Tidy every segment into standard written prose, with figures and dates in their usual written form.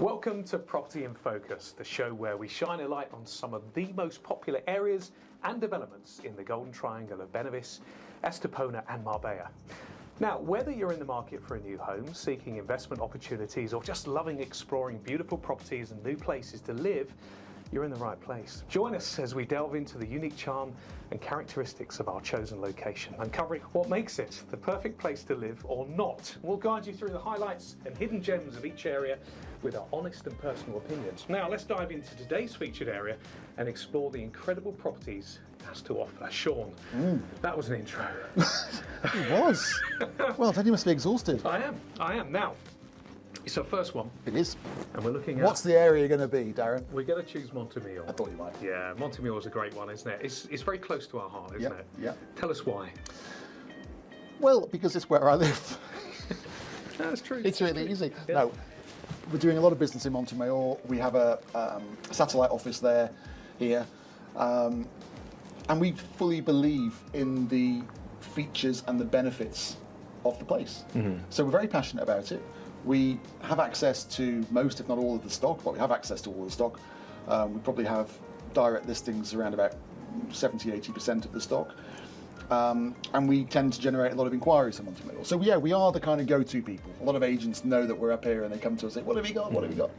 Welcome to Property in Focus, the show where we shine a light on some of the most popular areas and developments in the Golden Triangle of Benahavis, Estepona and Marbella. Now, whether you're in the market for a new home, seeking investment opportunities, or just loving exploring beautiful properties and new places to live, you're in the right place. Join us as we delve into the unique charm and characteristics of our chosen location, uncovering what makes it the perfect place to live or not. We'll guide you through the highlights and hidden gems of each area with our honest and personal opinions. Now, let's dive into today's featured area and explore the incredible properties it has to offer. Sean, that was an intro. It was. Well, then you must be exhausted. I am. Now, it's our first one. It is. And we're looking at... What's the area going to be, Darren? We're going to choose Monte Mayor. I thought you might. Yeah, Monte Mayor is a great one, isn't it? It's very close to our heart, isn't it? Yeah. Tell us why. Well, because it's where I live. That's true. It's really easy. Yeah. No, we're doing a lot of business in Monte Mayor. We have a satellite office here. And we fully believe in the features and the benefits of the place. Mm-hmm. So we're very passionate about it. We have access to most, if not all, of the stock, but we have access to all the stock. We probably have direct listings around about 70-80% of the stock. And we tend to generate a lot of inquiries in Monte Mayor. So yeah, we are the kind of go-to people. A lot of agents know that we're up here and they come to us and say, what have you got, what have you got?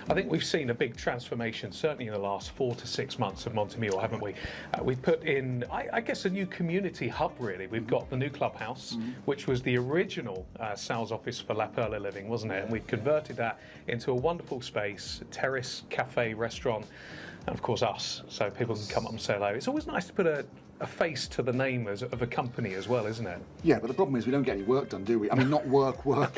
I think we've seen a big transformation, certainly in the last 4 to 6 months of Monte Mayor, haven't we? We've put in, I guess, a new community hub, really. We've got the new clubhouse, which was the original sales office for La Perla Living, wasn't it? And we've converted that into a wonderful space, terrace, cafe, restaurant, and of course us, so people can come up and say hello. It's always nice to put a face to the name of a company as well, isn't it? Yeah, but the problem is we don't get any work done, do we? I mean, not work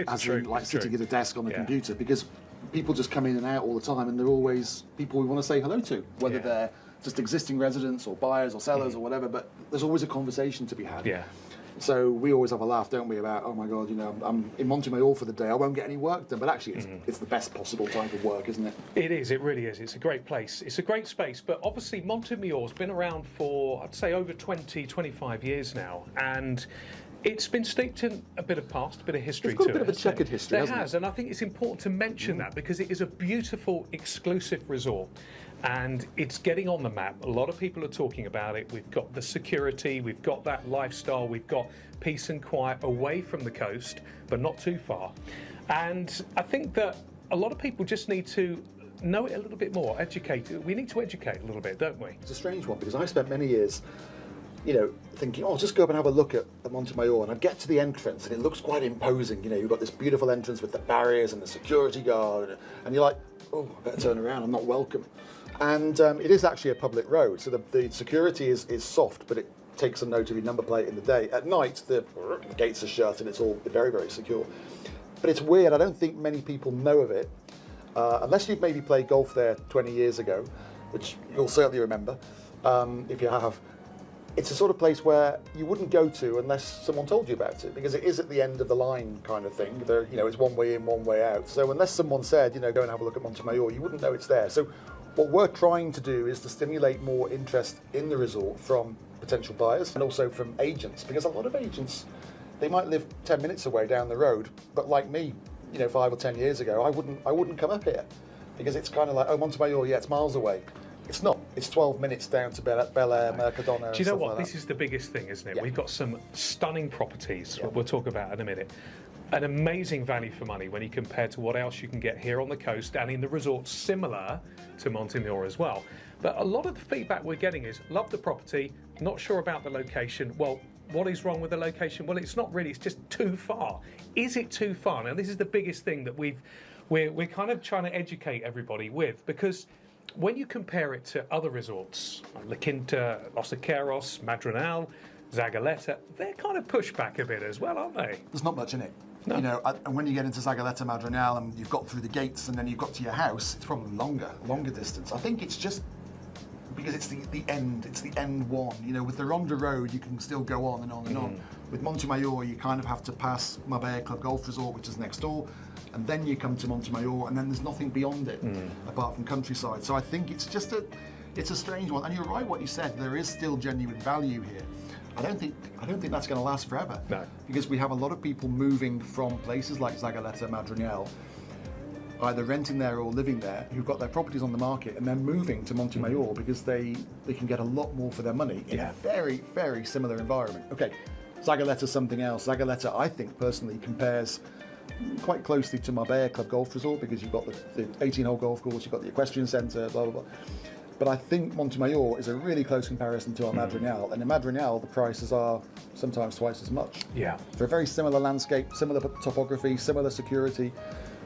as true, in like sitting true. at a desk on a computer, because people just come in and out all the time, and they're always people we want to say hello to, whether they're just existing residents or buyers or sellers or whatever, but there's always a conversation to be had. Yeah. So we always have a laugh, don't we, about, oh my God, you know, I'm in Monte Mayor for the day, I won't get any work done, but actually it's the best possible type of work, isn't it? It is, it really is. It's a great place. It's a great space, but obviously Monte Mayor's been around for, I'd say, over 20, 25 years now, and it's been steeped in a bit of past, a bit of history to it. It's got a bit of a checkered history, hasn't it? It has, and I think it's important to mention that because it is a beautiful, exclusive resort. And it's getting on the map. A lot of people are talking about it. We've got the security, we've got that lifestyle, we've got peace and quiet away from the coast, but not too far. And I think that a lot of people just need to know it a little bit more, educate. We need to educate a little bit, don't we? It's a strange one because I spent many years, you know, thinking, oh, I'll just go up and have a look at Monte Mayor, and I'd get to the entrance and it looks quite imposing. You know, you've got this beautiful entrance with the barriers and the security guard, and you're like, oh, I better turn around, I'm not welcome. And it is actually a public road, so the security is soft, but it takes a note of your number plate in the day. At night, the gates are shut and it's all very, very secure. But it's weird, I don't think many people know of it, unless you've maybe played golf there 20 years ago, which you'll certainly remember, if you have. It's a sort of place where you wouldn't go to unless someone told you about it, because it is at the end of the line kind of thing. You know, it's one way in, one way out. So unless someone said, you know, go and have a look at Monte Mayor, you wouldn't know it's there. So what we're trying to do is to stimulate more interest in the resort from potential buyers and also from agents, because a lot of agents, they might live 10 minutes away down the road, but like me, you know, 5 or 10 years ago, I wouldn't come up here because it's kind of like, oh, Monte Mayor, yeah, it's miles away. It's not. It's 12 minutes down to Bel Air, Mercadona. Do you know what? This is the biggest thing, isn't it? Yeah. We've got some stunning properties, Yeah. we'll talk about in a minute. An amazing value for money when you compare to what else you can get here on the coast and in the resorts similar to Monte Mayor as well. But a lot of the feedback we're getting is, love the property, not sure about the location. Well, what is wrong with the location? Well, it's not really, it's just too far. Is it too far? Now, this is the biggest thing that we're kind of trying to educate everybody with, because when you compare it to other resorts, La Quinta, Los Akeros, Madronal, Zagaleta, they're kind of pushed back a bit as well, aren't they? There's not much in it. No. You know, and when you get into Zagaleta, Madronal, and you've got through the gates and then you've got to your house, it's probably longer distance. I think it's just because it's the end one. You know, with the Ronda Road, you can still go on and on and on. With Monte Mayor, you kind of have to pass Marbella Club Golf Resort, which is next door, and then you come to Monte Mayor, and then there's nothing beyond it apart from countryside. So I think it's just it's a strange one. And you're right what you said. There is still genuine value here. I don't think that's going to last forever. No. Because we have a lot of people moving from places like Zagaleta, Madronal, either renting there or living there, who've got their properties on the market and they're moving to Monte Mayor because they can get a lot more for their money in a very, very similar environment. Okay, Zagaleta's something else. Zagaleta, I think, personally, compares quite closely to Marbella Club Golf Resort because you've got the 18-hole golf course, you've got the equestrian centre, blah, blah, blah. But I think Monte Mayor is a really close comparison to our Madrigal, and in Madrigal the prices are sometimes twice as much. Yeah. For a very similar landscape, similar topography, similar security.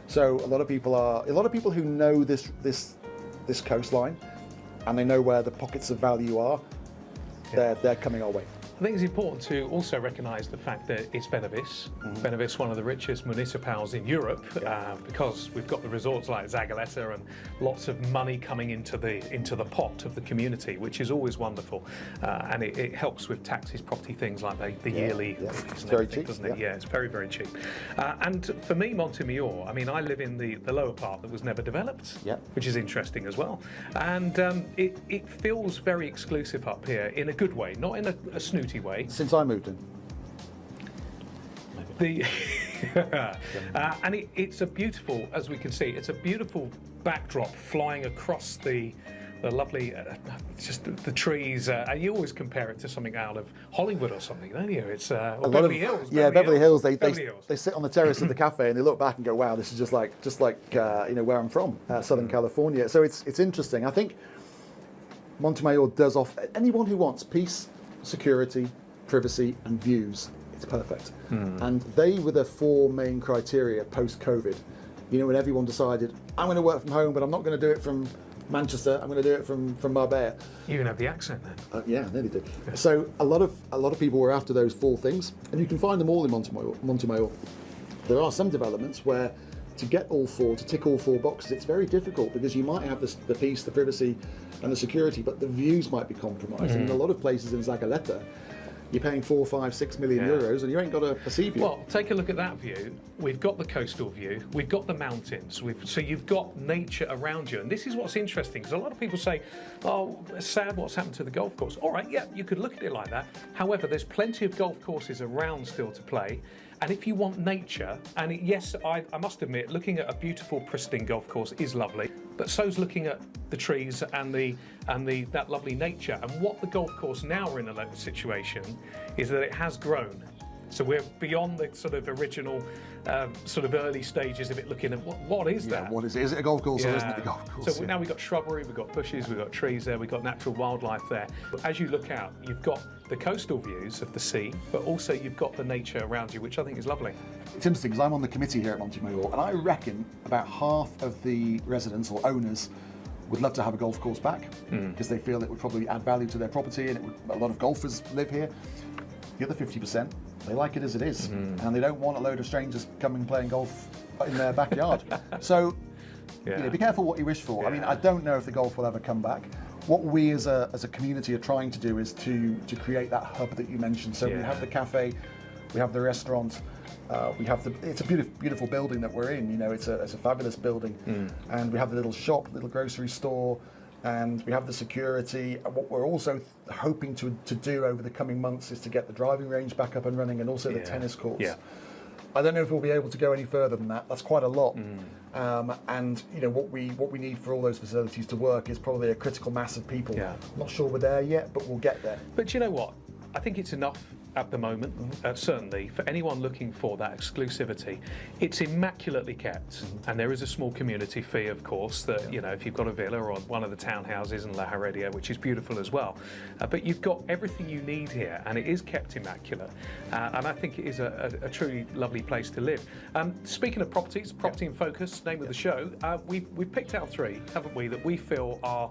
So a lot of people who know this coastline, and they know where the pockets of value are, they're coming our way. I think it's important to also recognise the fact that it's Benahavis. Benahavis, one of the richest municipals in Europe, because we've got the resorts like Zagaleta and lots of money coming into the pot of the community, which is always wonderful, and it helps with taxes, property things like the yearly. It's very cheap, doesn't it? Yeah, it's very, very cheap. And for me, Monte Mayor, I mean, I live in the lower part that was never developed, which is interesting as well, and it feels very exclusive up here in a good way, not in a snooty way. Since I moved in. And it's a beautiful, as we can see, it's a beautiful backdrop flying across the lovely, just the trees. And you always compare it to something out of Hollywood or something, don't you? It's Beverly Hills. Beverly Hills. They sit on the terrace of the cafe and they look back and go, "Wow, this is just like where I'm from, Southern California." So it's interesting. I think Monte Mayor does offer anyone who wants peace, security, privacy and views, it's perfect. And they were the four main criteria post-COVID. When everyone decided, I'm going to work from home, but I'm not going to do it from Manchester, I'm going to do it from Marbella. You can have the accent then. Yeah, nearly did. So a lot of people were after those four things, and you can find them all in Monte Mayor. There are some developments where to get all four, to tick all four boxes, it's very difficult because you might have the peace, the privacy and the security, but the views might be compromised. And in a lot of places in Zagaleta, you're paying 4, 5, 6 million euros and you ain't got a sea view. Well, take a look at that view. We've got the coastal view, we've got the mountains, so you've got nature around you. And this is what's interesting, because a lot of people say, oh, it's sad what's happened to the golf course. All right, yeah, you could look at it like that. However, there's plenty of golf courses around still to play. And if you want nature, and yes, I must admit, looking at a beautiful, pristine golf course is lovely, but so's looking at the trees and that lovely nature. And what the golf course now we're in a situation is that it has grown. So we're beyond the sort of original, sort of early stages of it looking at what is that? What is it? Is it a golf course or isn't it a golf course? So now we've got shrubbery, we've got bushes, we've got trees there, we've got natural wildlife there. But as you look out, you've got the coastal views of the sea, but also you've got the nature around you, which I think is lovely. It's interesting because I'm on the committee here at Monte Mayor, and I reckon about half of the residents or owners would love to have a golf course back because they feel it would probably add value to their property, and a lot of golfers live here. The other 50%, they like it as it is, and they don't want a load of strangers coming playing golf in their backyard. So, be careful what you wish for. I mean, I don't know if the golf will ever come back. What we as a community are trying to do is to create that hub that you mentioned. So we have the cafe, we have the restaurant, we have it's a beautiful building that we're in. It's a fabulous building, and we have the little shop, little grocery store, and we have the security. And what we're also hoping to do over the coming months is to get the driving range back up and running, and also the tennis courts. Yeah. I don't know if we'll be able to go any further than that. That's quite a lot. And what we need for all those facilities to work is probably a critical mass of people. I'm not sure we're there yet, but we'll get there. But you know what? I think it's enough at the moment, certainly, for anyone looking for that exclusivity. It's immaculately kept, and there is a small community fee, of course, that, if you've got a villa or one of the townhouses in La Heredia, which is beautiful as well. But you've got everything you need here, and it is kept immaculate. And I think it is a truly lovely place to live. Speaking of properties, Property in Focus, name of the show, we've picked out 3, haven't we, that we feel are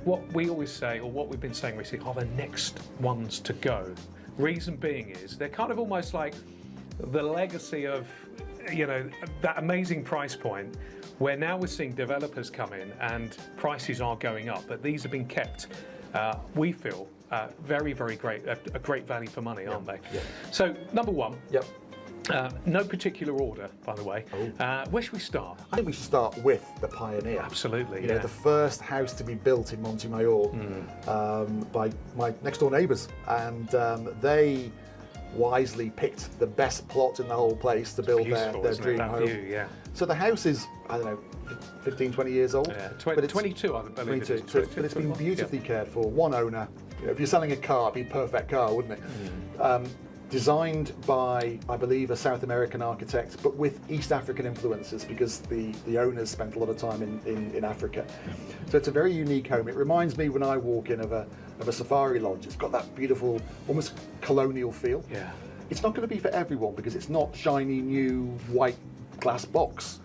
what we always say, or what we've been saying recently, are the next ones to go. Reason being is they're kind of almost like the legacy of, that amazing price point, where now we're seeing developers come in and prices are going up, but these have been kept, we feel, very, very great, a great value for money, aren't they? So, number 1. No particular order, by the way. Where should we start? I think we should start with the Pioneer. Absolutely, the first house to be built in Monte Mayor by my next door neighbours, and they wisely picked the best plot in the whole place to build their dream home. View, So the house is, I don't know, 15, 20 years old. Yeah, but it's 22, I believe 22. it is. But it's been beautifully cared for. One owner. You know, if you're selling a car, it'd be a perfect car, wouldn't it? Designed by, I believe, a South American architect, but with East African influences because the owners spent a lot of time in Africa. So it's a very unique home. It reminds me when I walk in of a safari lodge. It's got that beautiful, almost colonial feel. Yeah. It's not going to be for everyone because it's not shiny, new, white glass box.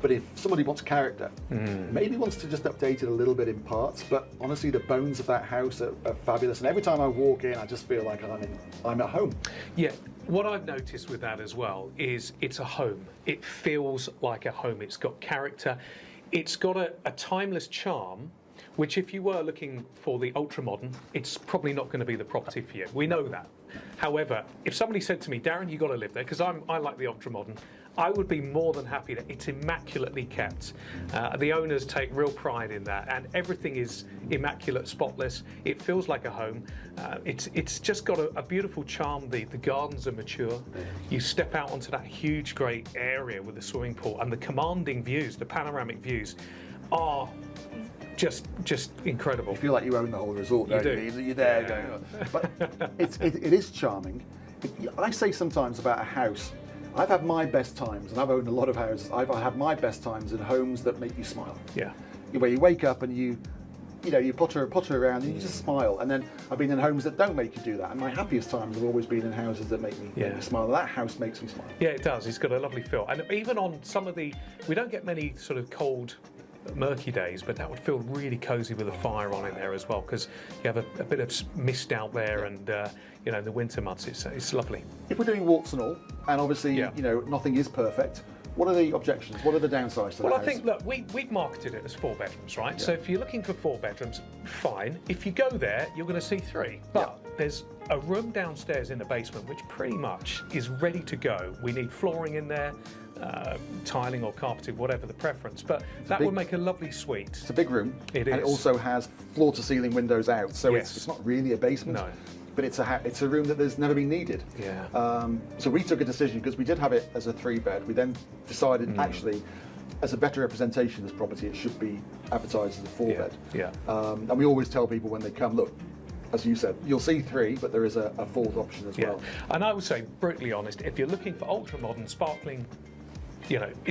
But if somebody wants character, maybe wants to just update it a little bit in parts, but honestly, the bones of that house are fabulous. And every time I walk in, I just feel like I'm at home. Yeah, what I've noticed with that as well is it's a home. It feels like a home. It's got character. It's got a timeless charm, which if you were looking for the ultra-modern, it's probably not going to be the property for you. We know that. However, if somebody said to me, Darren, you've got to live there, because I like the ultra-modern, I would be more than happy that it's immaculately kept. The owners take real pride in that, and everything is immaculate, spotless. It feels like a home. It's just got a beautiful charm. The gardens are mature. You step out onto that huge, great area with the swimming pool, and the commanding views, the panoramic views, are just incredible. You feel like you own the whole resort, don't you? You're there going, but it is charming. I say sometimes about a house, I've had my best times, and I've owned a lot of houses. I've had my best times in homes that make you smile. Yeah. Where you wake up and you potter around and you just smile. And then I've been in homes that don't make you do that. And my happiest times have always been in houses that make me smile. That house makes me smile. Yeah, it does. It's got a lovely feel. And even on some of we don't get many sort of cold, murky days, but that would feel really cosy with a fire on in there as well, because you have a bit of mist out there, and in the winter months it's lovely. If we're doing warts and all, and obviously nothing is perfect, what are the objections? What are the downsides to the house? I think, look, we've marketed it as 4 bedrooms, right? Yeah. So if you're looking for 4 bedrooms, fine. If you go there, you're going to see 3. But there's a room downstairs in the basement which pretty much is ready to go. We need flooring in there, tiling or carpeting, whatever the preference. But that would make a lovely suite. It's a big room. It is. And it also has floor-to-ceiling windows out, so it's not really a basement. No. But it's a room that there's never been needed. Yeah. So we took a decision, because we did have it as a 3-bed. We then decided, actually, as a better representation of this property, it should be advertised as a 4-bed. Yeah. And we always tell people when they come, look, as you said, you'll see 3, but there is a 4th option as well. And I would say, brutally honest, if you're looking for ultra-modern, sparkling,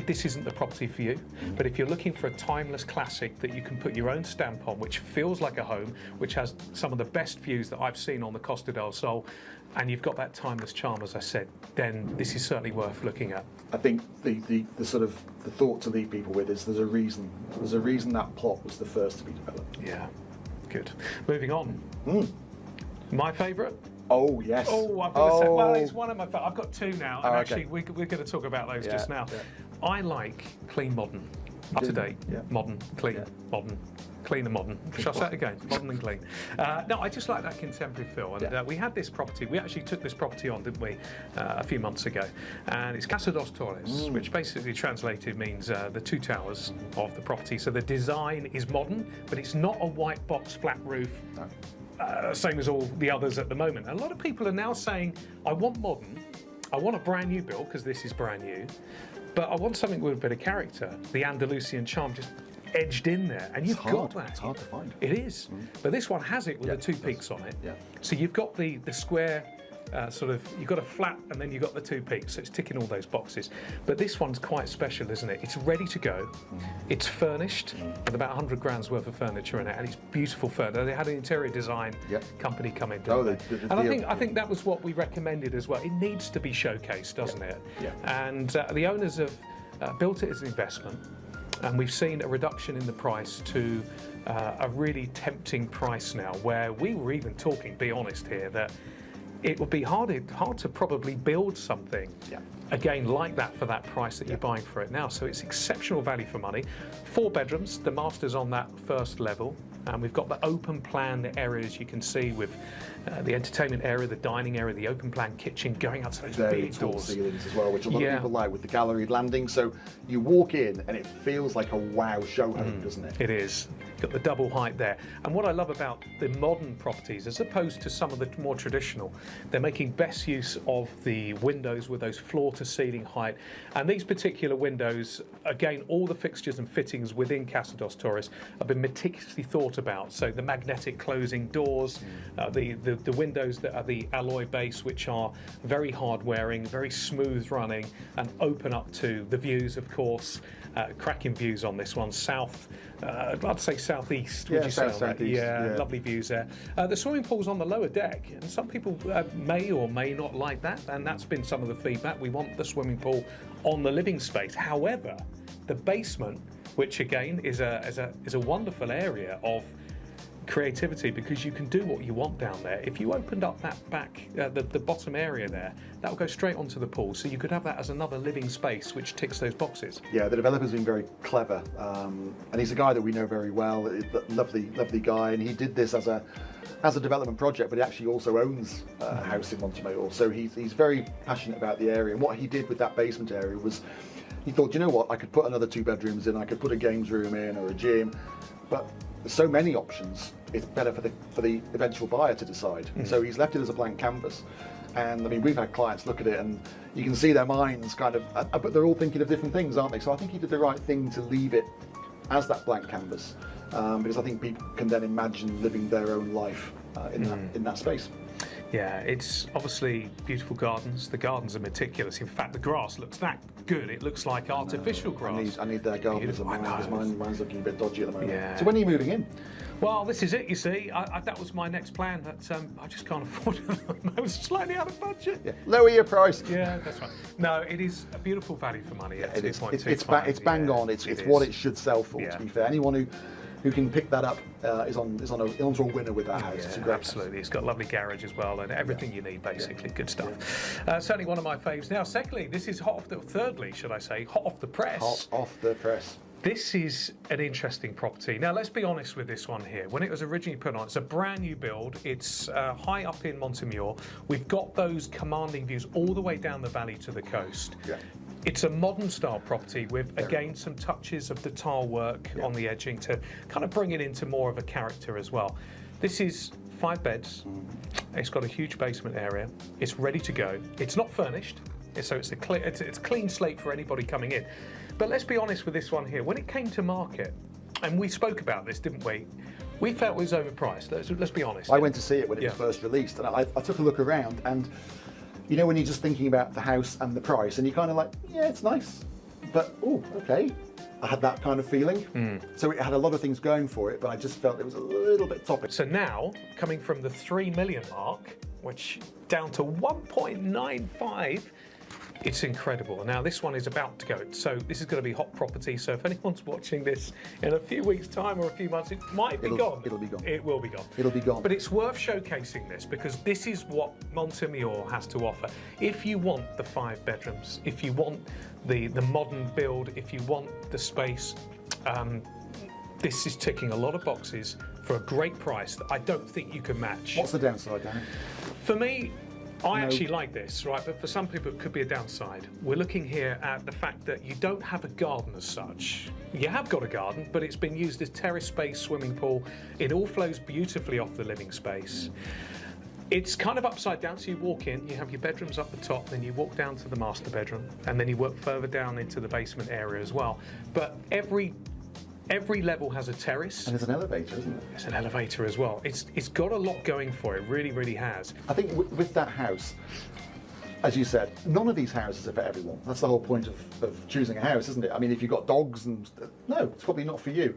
this isn't the property for you. But if you're looking for a timeless classic that you can put your own stamp on, which feels like a home, which has some of the best views that I've seen on the Costa del Sol, and you've got that timeless charm, as I said, then this is certainly worth looking at. I think the sort of the thought to leave people with is there's a reason that plot was the first to be developed. Yeah, good. Moving on. My favourite. Oh, yes. Oh, I've got to say, well, it's one of my favourites. I've got 2 now, and actually okay. we're going to talk about those just now. Yeah. I like clean, modern, up to date, modern, clean, modern, clean and modern. Shall I say it again? Modern and clean. No, I just like that contemporary feel. And we had this property. We actually took this property on, didn't we, a few months ago? And it's Casa dos Torres, which basically translated means the 2 towers of the property. So the design is modern, but it's not a white box flat roof. No. Same as all the others at the moment. A lot of people are now saying, I want modern, I want a brand new build, because this is brand new, but I want something with a bit of character. The Andalusian charm just edged in there, and you've got that. It's hard to find. It is, but this one has it with the 2 peaks on it. Yeah. So you've got the square, you've got a flat, and then you've got the 2 peaks, so it's ticking all those boxes. But this one's quite special, isn't it? It's ready to go. It's furnished with about 100 grand's worth of furniture in it, and it's beautiful furniture. They had an interior design company come in, didn't they? And I think that was what we recommended as well. It needs to be showcased, doesn't it? Yeah. And the owners have built it as an investment, and we've seen a reduction in the price to a really tempting price now, where we were even talking, be honest here, that it would be hard to probably build something again like that for that price that you're buying for it now. So it's exceptional value for money. 4 bedrooms, the master's on that first level, and we've got the open plan areas you can see with the entertainment area, the dining area, the open plan kitchen, going out to those big tall doors. ceilings as well, which a lot of people like, with the galleried landing. So you walk in and it feels like a wow show home, doesn't it? It is. Got the double height there. And what I love about the modern properties, as opposed to some of the more traditional, they're making best use of the windows with those floor to ceiling height. And these particular windows again, all the fixtures and fittings within Casa dos Torres have been meticulously thought about. So the magnetic closing doors, the windows that are the alloy base, which are very hard wearing, very smooth running, and open up to the views, of course. Cracking views on this one. I'd say southeast. Would you say? Southeast. Yeah, lovely views there. The swimming pool's on the lower deck, and some people may or may not like that, and that's been some of the feedback. We want the swimming pool on the living space. However, the basement, which again is a wonderful area of creativity, because you can do what you want down there. If you opened up that back, the bottom area there, that will go straight onto the pool. So you could have that as another living space, which ticks those boxes. Yeah, the developer's been very clever, and he's a guy that we know very well. Lovely guy, and he did this as a development project, but he actually also owns a house in Monte Mayor. So he's very passionate about the area. And what he did with that basement area was, he thought, you know what, I could put another 2 bedrooms in, I could put a games room in or a gym, but there's so many options. It's better for the eventual buyer to decide. So he's left it as a blank canvas. And I mean, we've had clients look at it, and you can see their minds kind of, but they're all thinking of different things, aren't they? So I think he did the right thing to leave it as that blank canvas, because I think people can then imagine living their own life in that space. Yeah, it's obviously beautiful gardens. The gardens are meticulous. In fact, the grass looks that good. It looks like artificial grass. I need their gardens of mine, because mine's looking a bit dodgy at the moment. Yeah. So when are you moving in? Well, this is it, you see. That was my next plan, but I just can't afford it. I was slightly out of budget. Yeah. Lower your price. Yeah, that's right. No, it is a beautiful value for money. Yeah, it's bang on. It's what it should sell for, to be fair. Anyone who can pick that up is onto a winner with that house. Yeah, it's a great absolutely. house. It's got a lovely garage as well, and everything you need, basically. Good stuff. Certainly one of my faves. Now, secondly, this is thirdly, should I say, hot off the press. Hot off the press. This is an interesting property. Now, let's be honest with this one here. When it was originally put on, it's a brand new build. It's high up in Monte Mayor. We've got those commanding views all the way down the valley to the coast. Yeah. It's a modern style property with, again, some touches of the tile work on the edging to kind of bring it into more of a character as well. This is 5 beds. It's got a huge basement area. It's ready to go. It's not furnished, so it's a clean slate for anybody coming in. But let's be honest with this one here. When it came to market, and we spoke about this, didn't we? We felt it was overpriced. Let's be honest. I went to see it when it was first released, and I took a look around, and you know when you're just thinking about the house and the price, and you're kind of like, yeah, it's nice, but oh, okay. I had that kind of feeling. So it had a lot of things going for it, but I just felt it was a little bit toppy. So now, coming from the 3 million mark, which down to 1.95, it's incredible. Now this one is about to go. So this is going to be hot property. So if anyone's watching this in a few weeks' time or a few months, it might be gone. It'll be gone. It will be gone. It'll be gone. But it's worth showcasing this, because this is what Monte Mayor has to offer. If you want the 5 bedrooms, if you want the modern build, if you want the space, this is ticking a lot of boxes for a great price that I don't think you can match. What's the downside, Danny? For me, I actually like this, right? But for some people, it could be a downside. We're looking here at the fact that you don't have a garden as such. You have got a garden, but it's been used as terrace space, swimming pool. It all flows beautifully off the living space. It's kind of upside down, so you walk in, you have your bedrooms up the top, then you walk down to the master bedroom, and then you work further down into the basement area as well. But every level has a terrace. And there's an elevator, isn't it? There's an elevator as well. It's got a lot going for it, really, really has. I think with that house, as you said, none of these houses are for everyone. That's the whole point of choosing a house, isn't it? I mean, if you've got dogs and... No, it's probably not for you.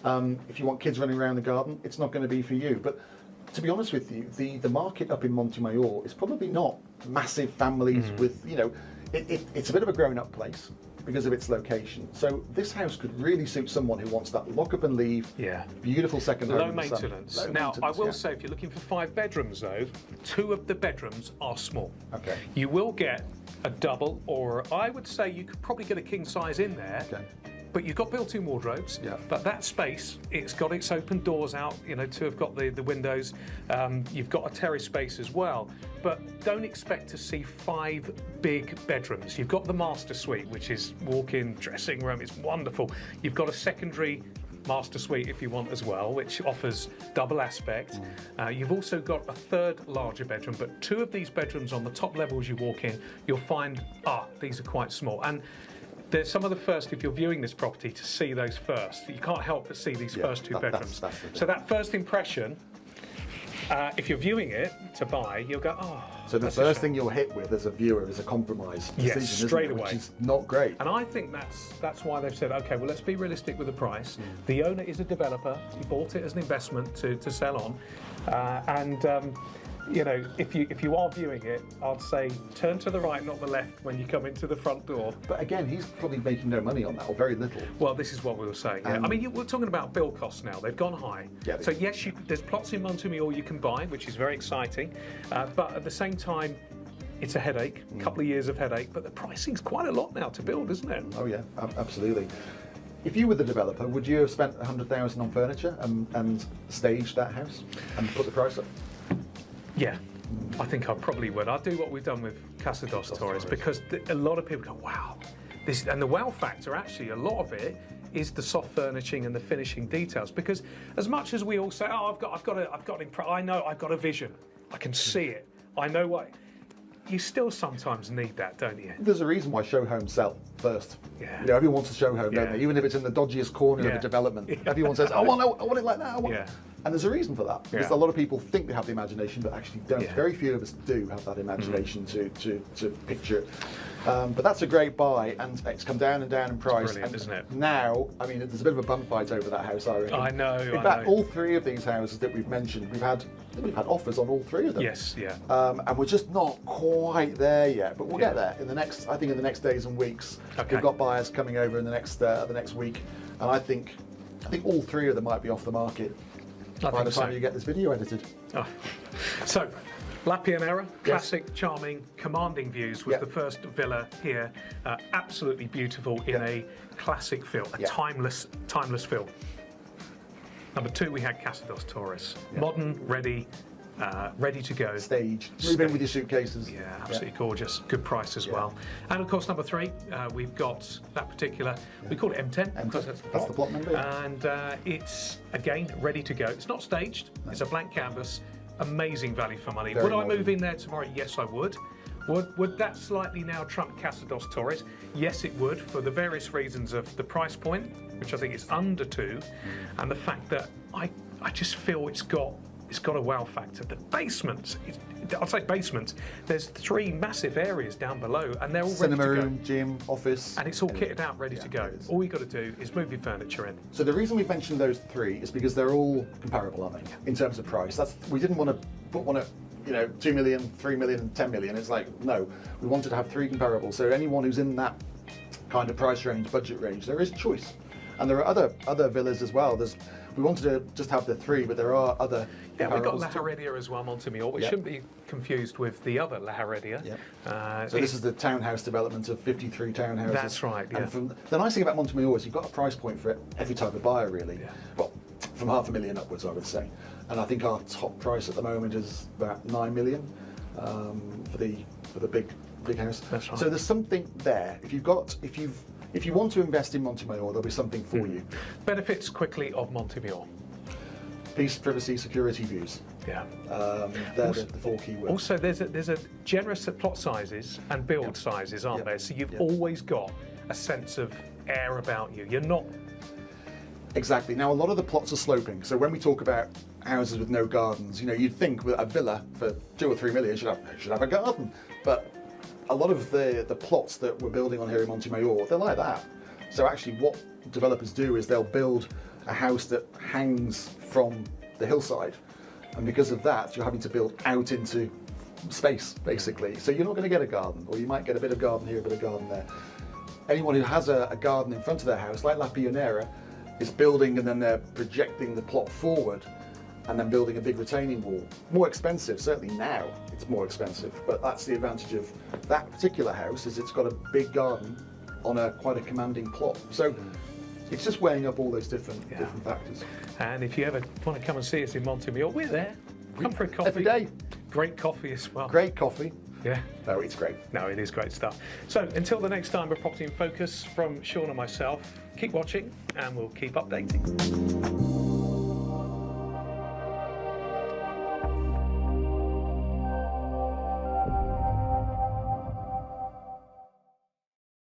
If you want kids running around the garden, it's not going to be for you. But to be honest with you, the market up in Monte Mayor is probably not massive families with, you know... It's a bit of a grown-up place because of its location. So this house could really suit someone who wants that lock up and leave. Yeah. Beautiful second home. Low maintenance. Now, I will say, if you're looking for 5 bedrooms though, 2 of the bedrooms are small. Okay. You will get a double, or I would say you could probably get a king size in there. Okay. But you've got built-in wardrobes. Yeah. But that space, it's got its open doors out. You know, 2 have got the windows. You've got a terrace space as well. But don't expect to see 5 big bedrooms. You've got the master suite, which is walk-in dressing room. It's wonderful. You've got a secondary master suite if you want as well, which offers double aspect. You've also got a 3rd larger bedroom, but 2 of these bedrooms on the top level as you walk in, you'll find, these are quite small. And There's some of the first, if you're viewing this property, to see those first. You can't help but see these first two bedrooms. That's the thing. So that first impression, if you're viewing it to buy, you'll go, oh. So the first thing you'll hit with as a viewer is a compromise decision, isn't straight it? away. Which is not great. And I think that's why they've said, okay, well, let's be realistic with the price. The owner is a developer. He bought it as an investment to sell on. You know, if you are viewing it, I'd say turn to the right, not the left, when you come into the front door. But again, he's probably making no money on that, or very little. Well, this is what we were saying. Yeah. I mean, we're talking about build costs now. They've gone high. Yeah, so yes, there's plots in Monte Mayor you can buy, which is very exciting. But at the same time, it's a headache, a couple of years of headache. But the pricing's quite a lot now to build, isn't it? Oh yeah, absolutely. If you were the developer, would you have spent 100,000 on furniture and staged that house and put the price up? Yeah, I think I probably would. I'd do what we've done with Casa Torres, because a lot of people go, wow. And the wow factor, actually, a lot of it is the soft furnishing and the finishing details. Because as much as we all say, oh, I know I've got a vision, I can see it, I know what. You still sometimes need that, don't you? There's a reason why show homes sell first. Yeah. You know, everyone wants a show home, don't they? Even if it's in the dodgiest corner of a development. Everyone says, I want it like that. And there's a reason for that. Because a lot of people think they have the imagination, but actually don't. Very few of us do have that imagination to picture it. But that's a great buy, and it's come down and down in price. It's brilliant, isn't it? Now, I mean, there's a bit of a bum fight over that house, I reckon. I know. In fact, all three of these houses that we've mentioned, we've had offers on all three of them. Yes, yeah. And we're just not quite there yet, but we'll get there in the next. I think in the next days and weeks. Okay. We've got buyers coming over in the next week, and I think all three of them might be off the market by the time you get this video edited. Oh. So, La Pionera, classic, charming, commanding views, was the first villa here. Absolutely beautiful in a classic feel, a timeless feel. Number 2, we had Casa Torres. Modern, ready to go. Staged. Move in with your suitcases. Yeah, absolutely gorgeous. Good price as well. And of course, number 3, we've got that particular, we call it M10. Because that's the plot number. And it's, again, ready to go. It's not staged. No. It's a blank canvas. Amazing value for money. Would I move in there tomorrow? Yes, I would. Would that slightly now trump Casa Torres? Yes, it would, for the various reasons of the price point, which I think is under 2, and the fact that I just feel it's got a wow factor. The basements, I'll say basements, there's 3 massive areas down below, and they're all cinema ready to room, go. gym, office. And it's all kitted out, ready to go. All you've got to do is move your furniture in. So the reason we've mentioned those 3 is because they're all comparable, aren't they, in terms of price? We didn't want to put one at 2 million, 3 million, 10 million. It's like, no, we wanted to have 3 comparables. So anyone who's in that kind of price range, budget range, there is choice. And there are other villas as well. We wanted to just have the 3, but there are other. Yeah, we've got La Heredia as well, Monte Mayor, which shouldn't be confused with the other La Heredia. So this is the townhouse development of 53 townhouses. That's right, yeah. And the nice thing about Monte Mayor is you've got a price point for every type of buyer, really. Yeah. Well, from $500,000 upwards, I would say. And I think our top price at the moment is about 9 million for the big house. That's right. So there's something there. If you want to invest in Monte Mayor, there'll be something for you. Benefits quickly of Monte Mayor. Peace, privacy, security, views. Yeah. They're the 4 key words. Also, there's a generous plot sizes and build sizes, aren't there? So you've always got a sense of air about you. You're not. Exactly. Now, a lot of the plots are sloping. So when we talk about houses with no gardens, you'd think that a villa for 2 or 3 million should have a garden. But a lot of the plots that we're building on here in Monte Mayor, they're like that. So actually what developers do is they'll build a house that hangs from the hillside. And because of that, you're having to build out into space, basically. So you're not going to get a garden, or you might get a bit of garden here, a bit of garden there. Anyone who has a garden in front of their house, like La Pionera, is building and then they're projecting the plot forward and then building a big retaining wall. More expensive, certainly now it's more expensive, but that's the advantage of that particular house, is it's got a big garden on quite a commanding plot. So it's just weighing up all those different factors. And if you ever want to come and see us in Monte Mayor, we're there. Come for a coffee. Every day. Great coffee as well. Great coffee. Yeah. No, it's great. No, it is great stuff. So until the next time, we're Property in Focus from Sean and myself. Keep watching and we'll keep updating.